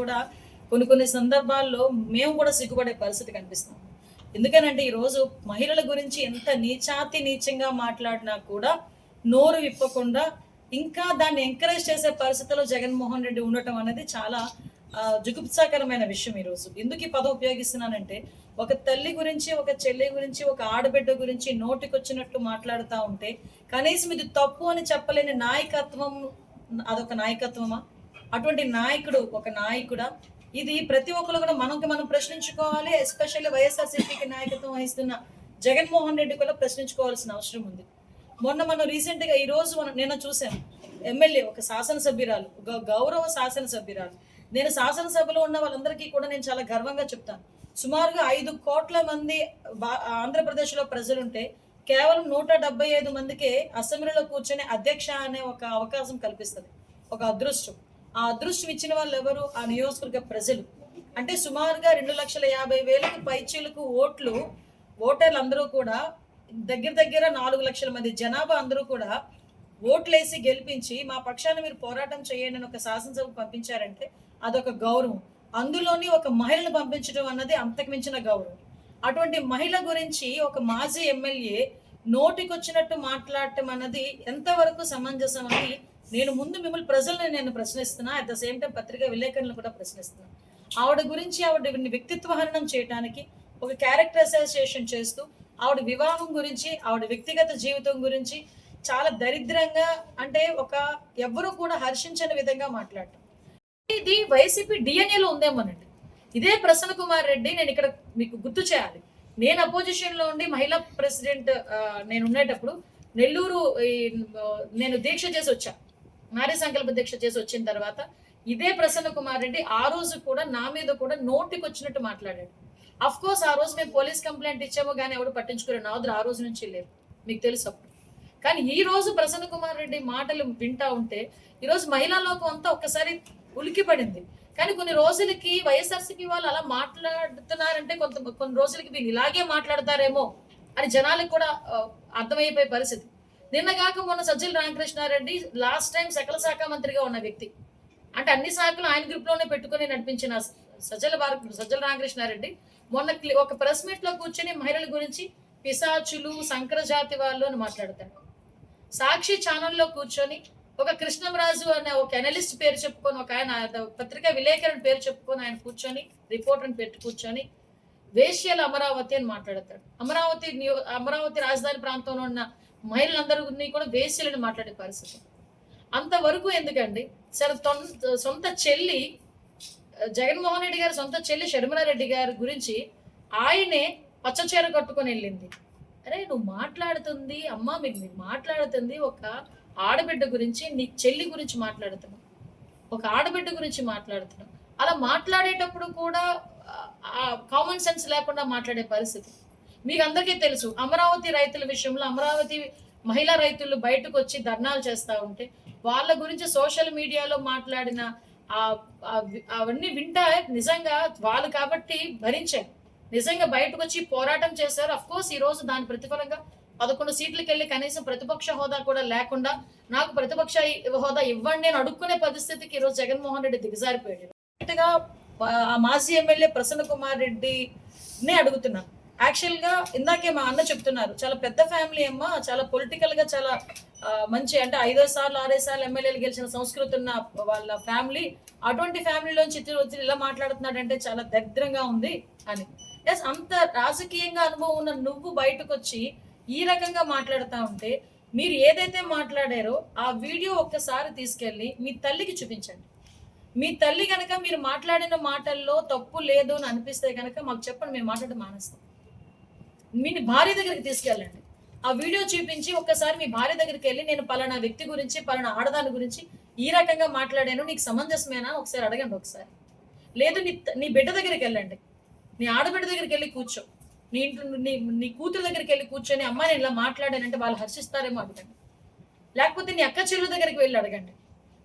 కూడా కొన్ని కొన్ని సందర్భాల్లో మేము కూడా సిగ్గుపడే పరిస్థితి కనిపిస్తాం. ఎందుకనంటే ఈరోజు మహిళల గురించి ఎంత నీచాతి నీచంగా మాట్లాడినా కూడా నోరు విప్పకుండా ఇంకా దాన్ని ఎంకరేజ్ చేసే పరిస్థితిలో జగన్మోహన్ రెడ్డి ఉండటం అనేది చాలా జుగుప్సాకరమైన విషయం. ఈరోజు ఎందుకు ఈ పదం ఉపయోగిస్తున్నానంటే, ఒక తల్లి గురించి, ఒక చెల్లి గురించి, ఒక ఆడబిడ్డ గురించి నోటికొచ్చినట్లు మాట్లాడుతూ ఉంటే కనీసం ఇది తప్పు అని చెప్పలేని నాయకత్వం, అదొక నాయకత్వమా? అటువంటి నాయకుడు ఒక నాయకుడా? ఇది ప్రతి ఒక్కరు కూడా మనం ప్రశ్నించుకోవాలి. ఎస్పెషల్లీ వైఎస్ఆర్సీపీకి నాయకత్వం వహిస్తున్న జగన్మోహన్ రెడ్డి కూడా ప్రశ్నించుకోవాల్సిన అవసరం ఉంది. మనం రీసెంట్గా ఈ రోజు నిన్న చూసాం, ఎమ్మెల్యే ఒక శాసనసభ్యురాలు, గౌరవ శాసనసభ్యురాలు. నేను శాసనసభలో ఉన్న వాళ్ళందరికీ కూడా నేను చాలా గర్వంగా చెప్తాను. సుమారుగా 5 కోట్ల మంది ఆంధ్రప్రదేశ్లో ప్రజలుంటే కేవలం 175 మందికే అసెంబ్లీలో కూర్చొని అధ్యక్ష అనే ఒక అవకాశం కల్పిస్తుంది. ఒక అదృష్టం. ఆ అదృష్టం ఇచ్చిన వాళ్ళు ఎవరు? ఆ నియోజకవర్గ ప్రజలు. అంటే సుమారుగా 2,50,000 పైచీలకు ఓటర్లు అందరూ కూడా దగ్గర 4 లక్షల మంది జనాభా అందరూ కూడా ఓట్లేసి గెలిపించి మా పక్షాన్ని మీరు పోరాటం చేయండి అని ఒక శాసనసభకు పంపించారంటే అదొక గౌరవం. అందులోని ఒక మహిళను పంపించడం అన్నది అంతకుమించిన గౌరవం. అటువంటి మహిళ గురించి ఒక మాజీ ఎమ్మెల్యే నోటికొచ్చినట్టు మాట్లాడటం అన్నది ఎంతవరకు సమంజసం అని మిమ్మల్ని ప్రజల్ని నేను ప్రశ్నిస్తున్నా. అట్ ద సేమ్ టైం పత్రికా విలేకరులను కూడా ప్రశ్నిస్తున్నా. ఆవిడ గురించి ఆవిడ వ్యక్తిత్వ హననం చేయడానికి ఒక క్యారెక్టర్ అసోసియేషన్ చేస్తూ ఆవిడ వివాహం గురించి, ఆవిడ వ్యక్తిగత జీవితం గురించి చాలా దరిద్రంగా, అంటే ఎవ్వరూ కూడా హర్షించని విధంగా మాట్లాడటం. ఇది వైసీపీ డిఎన్ఏలో ఉందేమోనండి. ఇదే ప్రసన్న కుమార్ రెడ్డి, నేను ఇక్కడ మీకు గుర్తు చేయాలి, నేను అపోజిషన్ లో ఉండి మహిళా ప్రెసిడెంట్ నేను ఉండేటప్పుడు నెల్లూరు నేను దీక్ష చేసి వచ్చా, నారీ సంకల్ప దీక్ష చేసి వచ్చిన తర్వాత ఇదే ప్రసన్న కుమార్ రెడ్డి ఆ రోజు కూడా నా మీద కూడా నోటికి వచ్చినట్టు మాట్లాడాడు. అఫ్ కోర్స్ ఆ రోజు మేము పోలీస్ కంప్లైంట్ ఇచ్చామో కానీ ఎవరు పట్టించుకోరు. నా వద్ద ఆ రోజు నుంచి లేరు, మీకు తెలుసు అప్పుడు. కానీ ఈ రోజు ప్రసన్న కుమార్ రెడ్డి మాటలు వింటా ఉంటే ఈరోజు మహిళా లోకం అంతా ఒక్కసారి ఉలికి పడింది. కానీ కొన్ని రోజులకి వైఎస్ఆర్సీపీ వాళ్ళు అలా మాట్లాడుతున్నారంటే కొన్ని రోజులకి వీళ్ళు ఇలాగే మాట్లాడతారేమో అని జనాలకు కూడా అర్థమైపోయే పరిస్థితి. నిన్నగాక మొన్న సజ్జల రామకృష్ణారెడ్డి లాస్ట్ టైం సకల శాఖ మంత్రిగా ఉన్న వ్యక్తి, అంటే అన్ని శాఖలు ఆయన గ్రూప్ లోనే పెట్టుకుని నడిపించిన సజ్జల రామకృష్ణారెడ్డి మొన్న ఒక ప్రెస్ మీట్ లో కూర్చొని మహిళల గురించి పిశాచులు, సంకరజాతి వాళ్ళు అని మాట్లాడతాడు. సాక్షి ఛానల్లో కూర్చొని ఒక కృష్ణంరాజు అనే ఒక అనలిస్ట్ పేరు చెప్పుకొని, ఒక ఆయన పత్రికా విలేకరుని పేరు చెప్పుకొని ఆయన కూర్చొని రిపోర్టర్ని పెట్టి కూర్చొని వేశ్యల అమరావతి అని మాట్లాడతాడు. అమరావతి రాజధాని ప్రాంతంలో ఉన్న మహిళలందరినీ కూడా వేశ్యలని మాట్లాడే పరిస్థితి. అంతవరకు ఎందుకండి? సరే, సొంత చెల్లి జగన్మోహన్ రెడ్డి గారి సొంత చెల్లి షర్మిలారెడ్డి గారి గురించి ఆయనే పచ్చచీర కట్టుకొని వెళ్ళింది. అరే, నువ్వు మాట్లాడుతుంది అమ్మా, మీరు మాట్లాడుతుంది ఒక ఆడబిడ్డ గురించి, నీ చెల్లి గురించి మాట్లాడుతున్నావు, ఒక ఆడబిడ్డ గురించి మాట్లాడుతున్నావు. అలా మాట్లాడేటప్పుడు కూడా కామన్ సెన్స్ లేకుండా మాట్లాడే పరిస్థితి. మీకు అందరికీ తెలుసు, అమరావతి రైతుల విషయంలో అమరావతి మహిళా రైతులు బయటకు వచ్చి ధర్నాలు చేస్తూ ఉంటే వాళ్ళ గురించి సోషల్ మీడియాలో మాట్లాడిన అవన్నీ వింటా నిజంగా వాళ్ళు కాబట్టి భరించారు. నిజంగా బయటకు వచ్చి పోరాటం చేశారు. అఫ్ కోర్స్ ఈ రోజు దాని ప్రతిఫలంగా 11 సీట్లకు వెళ్ళి కనీసం ప్రతిపక్ష హోదా కూడా లేకుండా నాకు ప్రతిపక్ష హోదా ఇవ్వండి అని అడుక్కునే పరిస్థితికి ఈరోజు జగన్మోహన్ రెడ్డి దిగజారిపోయాడు. ఆ మాజీ ఎమ్మెల్యే ప్రసన్న కుమార్ రెడ్డిని అడుగుతున్నాను. యాక్చువల్గా ఇందాకే మా అన్న చెప్తున్నారు, చాలా పెద్ద ఫ్యామిలీ అమ్మ, చాలా పొలిటికల్ గా చాలా మంచి, అంటే 5 సార్లు 6 సార్లు ఎమ్మెల్యేలు గెలిచిన సంస్కృతి ఉన్న వాళ్ళ ఫ్యామిలీ. అటువంటి ఫ్యామిలీలోంచి ఇలా మాట్లాడుతున్నాడంటే చాలా దరిద్రంగా ఉంది అని. ఎస్, అంత రాజకీయంగా అనుభవం ఉన్న నువ్వు బయటకు వచ్చి ఈ రకంగా మాట్లాడుతూ ఉంటే మీరు ఏదైతే మాట్లాడారో ఆ వీడియో ఒక్కసారి తీసుకెళ్ళి మీ తల్లికి చూపించండి. మీ తల్లి కనుక మీరు మాట్లాడిన మాటల్లో తప్పు లేదు అని అనిపిస్తే కనుక మాకు చెప్పండి, మేము మాట్లాడడం మానేస్తాం. మీ భార్య దగ్గరికి తీసుకెళ్ళండి, ఆ వీడియో చూపించి ఒక్కసారి మీ భార్య దగ్గరికి వెళ్ళి నేను పలానా వ్యక్తి గురించి, పలానా ఆడదాని గురించి ఈ రకంగా మాట్లాడాను, నీకు సమంజసమేనా ఒకసారి అడగండి. ఒకసారి లేదు, నీ బిడ్డ దగ్గరికి వెళ్ళండి, నీ ఆడబిడ్డ దగ్గరికి వెళ్ళి కూర్చో, నీ ఇంట్లో నీ కూతురు దగ్గరికి వెళ్ళి కూర్చొని అమ్మ నేను ఇలా మాట్లాడానంటే వాళ్ళు హర్షిస్తారేమో అడగండి. లేకపోతే నీ అక్క చెల్లు దగ్గరికి వెళ్ళి అడగండి.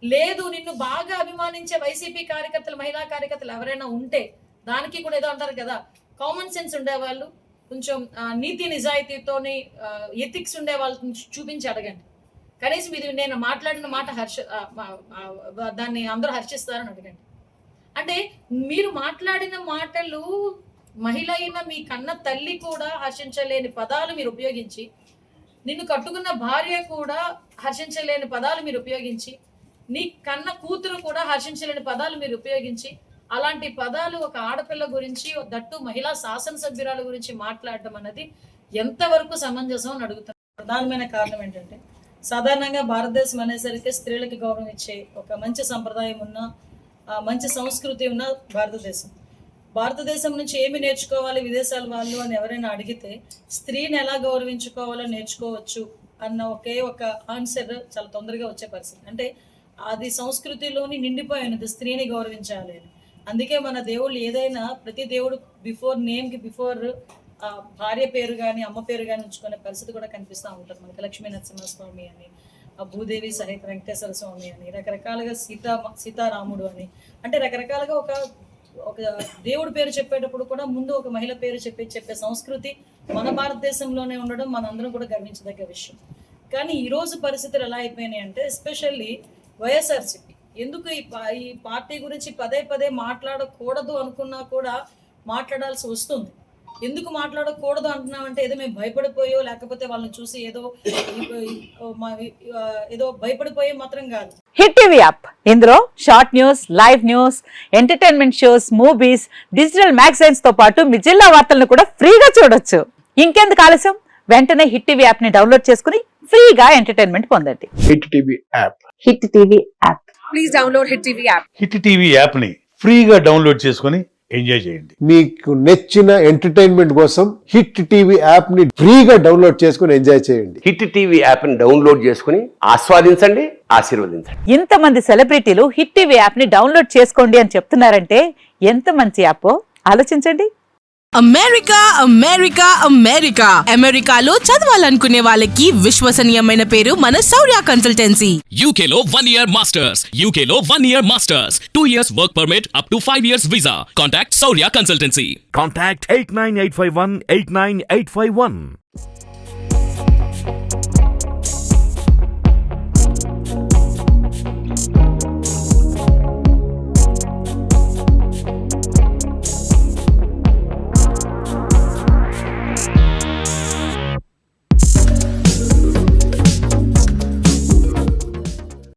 లేదు, నిన్ను బాగా అభిమానించే వైసీపీ కార్యకర్తలు, మహిళా కార్యకర్తలు ఎవరైనా ఉంటే, దానికి కూడా ఏదో అంటారు కదా, కామన్ సెన్స్ ఉండేవాళ్ళు, కొంచెం నీతి నిజాయితీతోని ఎథిక్స్ ఉండే వాళ్ళని చూపించి అడగండి. కనీసం ఇది నేను మాట్లాడిన మాట దాన్ని అందరూ హర్షిస్తారని అడగండి. అంటే మీరు మాట్లాడిన మాటలు మహిళ అయిన మీ కన్న తల్లి కూడా హర్షించలేని పదాలు మీరు ఉపయోగించి, నిన్ను కట్టుకున్న భార్య కూడా హర్షించలేని పదాలు మీరు ఉపయోగించి, నీ కన్న కూతురు కూడా హర్షించలేని పదాలు మీరు ఉపయోగించి, అలాంటి పదాలు ఒక ఆడపిల్ల గురించి, దట్టు మహిళా శాసనసభ్యురాల గురించి మాట్లాడటం అనేది ఎంతవరకు సమంజసం అని అడుగుతాను. ప్రధానమైన కారణం ఏంటంటే, సాధారణంగా భారతదేశం అనేసరికి స్త్రీలకు గౌరవం ఇచ్చే ఒక మంచి సంప్రదాయం ఉన్న, మంచి సంస్కృతి ఉన్న భారతదేశం నుంచి ఏమి నేర్చుకోవాలి విదేశాల వాళ్ళు అని ఎవరైనా అడిగితే, స్త్రీని ఎలా గౌరవించుకోవాలో నేర్చుకోవచ్చు అన్న ఒకే ఒక ఆన్సర్ చాలా తొందరగా వచ్చే పరిస్థితి. అంటే అది సంస్కృతిలోని నిండిపోయినది స్త్రీని గౌరవించాలి అని. అందుకే మన దేవుళ్ళు ఏదైనా ప్రతి దేవుడు బిఫోర్ నేమ్కి బిఫోర్ భార్య పేరు కానీ అమ్మ పేరు కానీ ఉంచుకునే పరిస్థితి కూడా కనిపిస్తూ ఉంటుంది. మనకి లక్ష్మీ నరసింహస్వామి అని, భూదేవి సహిత వెంకటేశ్వర స్వామి అని, రకరకాలుగా సీతారాముడు అని, అంటే రకరకాలుగా ఒక దేవుడి పేరు చెప్పేటప్పుడు కూడా ముందు ఒక మహిళ పేరు చెప్పే సంస్కృతి మన భారతదేశంలోనే ఉండడం మనందరం కూడా గర్వించదగ్గ విషయం. కానీ ఈరోజు పరిస్థితులు ఎలా అయిపోయినాయి అంటే, ఎస్పెషల్లీ వైఎస్ఆర్సీపీ ఎందుకు ఈ పార్టీ గురించి పదే పదే మాట్లాడకూడదు అనుకున్నా కూడా మాట్లాడాల్సి వస్తుంది. ఎందుకు మాట్లాడకూడదు అంటున్నామంటే, ఏదో మేము భయపడిపోయో లేకపోతే వాళ్ళని చూసి ఏదో భయపడిపోయే మాత్రం కాదు. హిట్ టీవీ యాప్, ఇందులో short news, live news, entertainment shows, movies, digital magazines తో పాటు మీ జిల్లా వార్తలను కూడా ఫ్రీగా చూడొచ్చు. ఇంకెందుకు ఆలస్యం, వెంటనే హిట్ టీవీ యాప్ ని డౌన్లోడ్ చేసుకుని ఫ్రీగా ఎంటర్టైన్మెంట్ పొందండి. Hit TV app. Hit TV app. Please download hit TV app. Hit TV app ని ఫ్రీగా డౌన్లోడ్ చేసుకుని ఎంజాయ్ చేయండి. మీకు నచ్చిన ఎంటర్టైన్మెంట్ కోసం హిట్ టీవీ యాప్ ని ఫ్రీగా డౌన్లోడ్ చేసుకుని ఎంజాయ్ చేయండి. హిట్ టీవీ యాప్ ని డౌన్లోడ్ చేసుకుని ఆస్వాదించండి, ఆశీర్వదించండి. ఇంతమంది సెలబ్రిటీలు హిట్ టీవీ యాప్ ని డౌన్లోడ్ చేసుకోండి అని చెప్తున్నారంటే ఎంత మంచి యాప్ ఆలోచించండి. అమెరికా అమెరికా అమెరికా అమెరికాలో చదవాలనుకునే వాళ్ళకి విశ్వసనీయమైన పేరు మన శౌర్య కన్సల్టెన్సీ. UK లో 1 year masters. UK లో 1 year masters. 2 years work permit up to 5 years visa. Contact Saurya Consultancy. Contact 89851 89851.